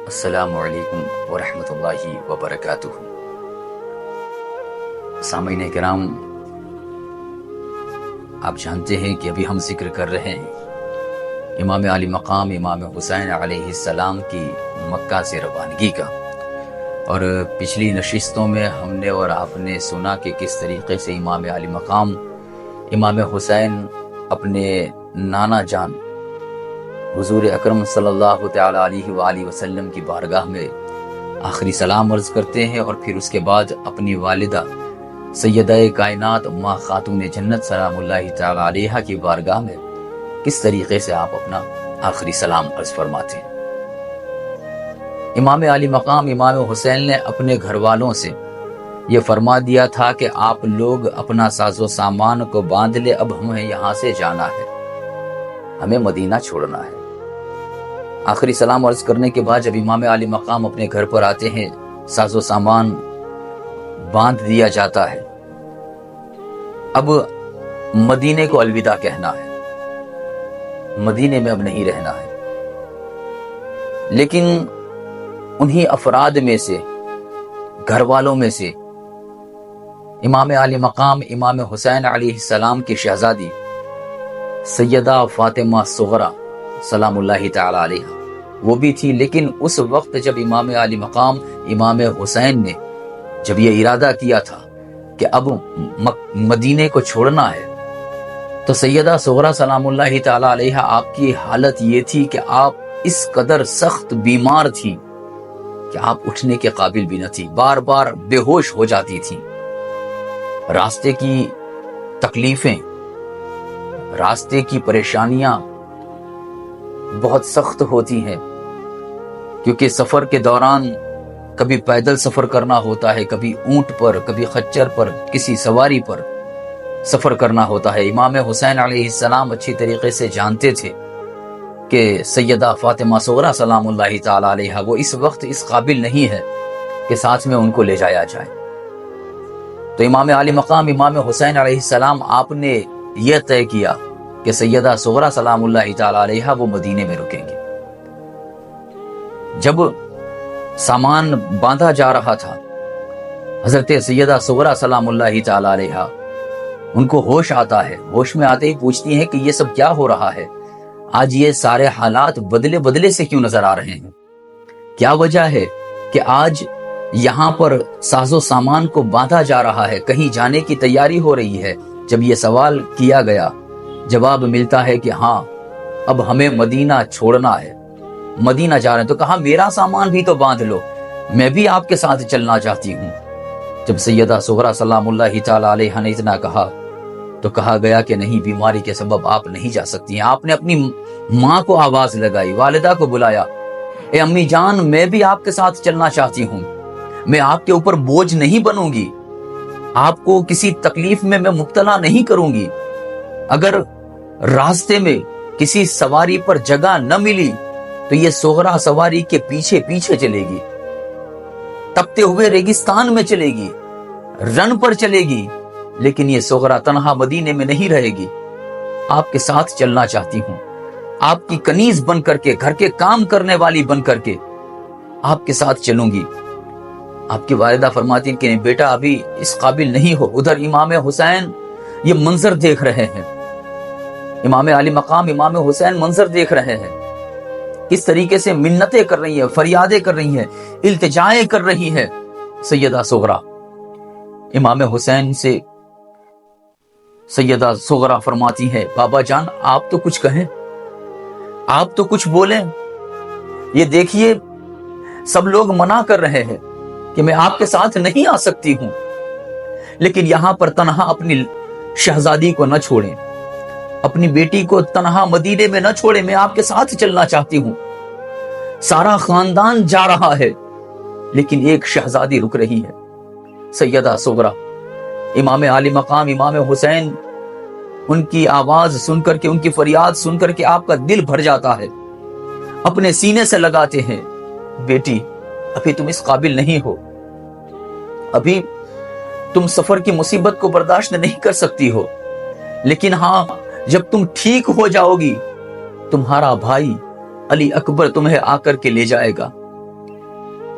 السلام علیکم ورحمۃ اللہ وبرکاتہ۔ سامعین کرام، آپ جانتے ہیں کہ ابھی ہم ذکر کر رہے ہیں امام علی مقام امام حسین علیہ السلام کی مکہ سے روانگی کا، اور پچھلی نشستوں میں ہم نے اور آپ نے سنا کہ کس طریقے سے امام علی مقام امام حسین اپنے نانا جان حضور اکرم صلی اللہ تعالی علیہ وآلہ وسلم کی بارگاہ میں آخری سلام عرض کرتے ہیں، اور پھر اس کے بعد اپنی والدہ سیدہ کائنات ماں خاتون جنت سلام اللہ تعالی علیہ کی بارگاہ میں کس طریقے سے آپ اپنا آخری سلام عرض فرماتے ہیں۔ امام علی مقام امام حسین نے اپنے گھر والوں سے یہ فرما دیا تھا کہ آپ لوگ اپنا ساز و سامان کو باندھ لے، اب ہمیں یہاں سے جانا ہے، ہمیں مدینہ چھوڑنا ہے۔ آخری سلام عرض کرنے کے بعد جب امام علی مقام اپنے گھر پر آتے ہیں، ساز و سامان باندھ دیا جاتا ہے، اب مدینے کو الوداع کہنا ہے، مدینے میں اب نہیں رہنا ہے۔ لیکن انہی افراد میں سے، گھر والوں میں سے، امام علی مقام امام حسین علیہ السلام کی شہزادی سیدہ فاطمہ صغرا سلام اللہ تعالی علیہ وہ بھی تھی۔ لیکن اس وقت جب امام علی مقام امام حسین نے جب یہ ارادہ کیا تھا کہ اب مدینے کو چھوڑنا ہے، تو سیدہ صغرا سلام اللہ تعالی علیہ آپ کی حالت یہ تھی کہ آپ اس قدر سخت بیمار تھی کہ آپ اٹھنے کے قابل بھی نہ تھی، بار بار بے ہوش ہو جاتی تھی۔ راستے کی تکلیفیں، راستے کی پریشانیاں بہت سخت ہوتی ہیں، کیونکہ سفر کے دوران کبھی پیدل سفر کرنا ہوتا ہے، کبھی اونٹ پر، کبھی خچر پر، کسی سواری پر سفر کرنا ہوتا ہے۔ امام حسین علیہ السلام اچھی طریقے سے جانتے تھے کہ سیدہ فاطمہ صغرا سلام اللہ تعالی علیہ وہ اس وقت اس قابل نہیں ہے کہ ساتھ میں ان کو لے جایا جائے۔ تو امام علی مقام امام حسین علیہ السلام آپ نے یہ طے کیا کہ سیدہ صغرا سلام اللہ تعالی علیہ وہ مدینے میں رکیں گے۔ جب سامان باندھا جا رہا تھا، حضرت سیدہ صغرا سلام اللہ تعالی علیہ ان کو ہوش آتا ہے، ہوش میں آتے ہی پوچھتی ہیں کہ یہ سب کیا ہو رہا ہے، آج یہ سارے حالات بدلے بدلے سے کیوں نظر آ رہے ہیں؟ کیا وجہ ہے کہ آج یہاں پر ساز و سامان کو باندھا جا رہا ہے، کہیں جانے کی تیاری ہو رہی ہے؟ جب یہ سوال کیا گیا، جواب ملتا ہے کہ ہاں اب ہمیں مدینہ چھوڑنا ہے، مدینہ جا رہے ہیں۔ تو کہا میرا سامان بھی تو باندھ لو، میں بھی آپ کے ساتھ چلنا چاہتی ہوں۔ جب سیدہ صغرا سلام اللہ تعالی علیہ نے اتنا کہا تو کہا گیا کہ نہیں، بیماری کے سبب آپ نہیں جا سکتی ہیں۔ آپ نے اپنی ماں کو آواز لگائی، والدہ کو بلایا، اے امی جان میں بھی آپ کے ساتھ چلنا چاہتی ہوں، میں آپ کے اوپر بوجھ نہیں بنوں گی، آپ کو کسی تکلیف میں مبتلا نہیں کروں گی۔ اگر راستے میں کسی سواری پر جگہ نہ ملی تو یہ صغرا سواری کے پیچھے پیچھے چلے گی، تپتے ہوئے ریگستان میں چلے گی، رن پر چلے گی، لیکن یہ صغرا تنہا مدینے میں نہیں رہے گی، آپ کے ساتھ چلنا چاہتی ہوں، آپ کی کنیز بن کر کے، گھر کے کام کرنے والی بن کر کے آپ کے ساتھ چلوں گی۔ آپ کی والدہ فرماتی ہیں کہ بیٹا ابھی اس قابل نہیں ہو۔ ادھر امام حسین یہ منظر دیکھ رہے ہیں، امام علی مقام امام حسین منظر دیکھ رہے ہیں، کس طریقے سے منتیں کر رہی ہیں، فریادیں کر رہی ہیں، التجائیں کر رہی ہیں سیدہ صغرا۔ امام حسین سے سیدہ صغرا فرماتی ہے بابا جان آپ تو کچھ کہیں، آپ تو کچھ بولیں، یہ دیکھیے سب لوگ منع کر رہے ہیں کہ میں آپ کے ساتھ نہیں آ سکتی ہوں، لیکن یہاں پر تنہا اپنی شہزادی کو نہ چھوڑیں، اپنی بیٹی کو تنہا مدینے میں نہ چھوڑیں، میں آپ کے ساتھ چلنا چاہتی ہوں۔ سارا خاندان جا رہا ہے لیکن ایک شہزادی رک رہی ہے، سیدہ صغرا۔ امام علی مقام امام حسین ان کی آواز سن کر کے، ان کی فریاد سن کر کے آپ کا دل بھر جاتا ہے، اپنے سینے سے لگاتے ہیں، بیٹی ابھی تم اس قابل نہیں ہو، ابھی تم سفر کی مصیبت کو برداشت نہیں کر سکتی ہو، لیکن ہاں جب تم ٹھیک ہو جاؤ گی تمہارا بھائی علی اکبر تمہیں آ کر کے لے جائے گا،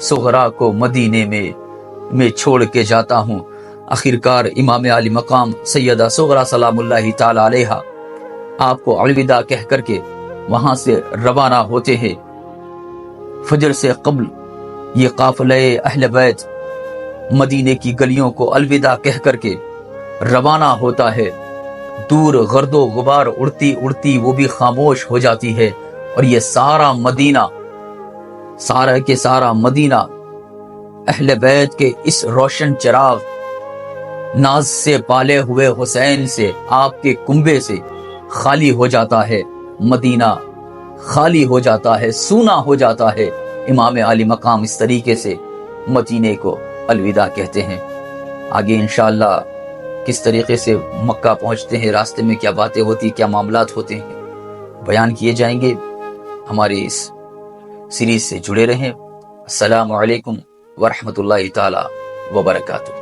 صغرا کو مدینے میں چھوڑ کے جاتا ہوں۔ آخرکار امام علی مقام سیدہ صغرا سلام اللہ تعالی علیہا آپ کو الوداع کہہ کر کے وہاں سے روانہ ہوتے ہیں۔ فجر سے قبل یہ قافلہ اہل بیت مدینے کی گلیوں کو الوداع کہہ کر کے روانہ ہوتا ہے۔ دور گرد و غبار اڑتی اڑتی وہ بھی خاموش ہو جاتی ہے، اور یہ سارا مدینہ، سارا کے سارا مدینہ اہل بیت کے اس روشن چراغ ناز سے پالے ہوئے حسین سے، آپ کے کنبے سے خالی ہو جاتا ہے۔ مدینہ خالی ہو جاتا ہے، سونا ہو جاتا ہے۔ امام علی مقام اس طریقے سے مدینے کو الوداع کہتے ہیں۔ آگے انشاءاللہ کس طریقے سے مکہ پہنچتے ہیں، راستے میں کیا باتیں ہوتی، کیا معاملات ہوتے ہیں، بیان کیے جائیں گے۔ ہمارے اس سیریز سے جڑے رہیں۔ السلام علیکم ورحمۃ اللہ تعالی وبرکاتہ۔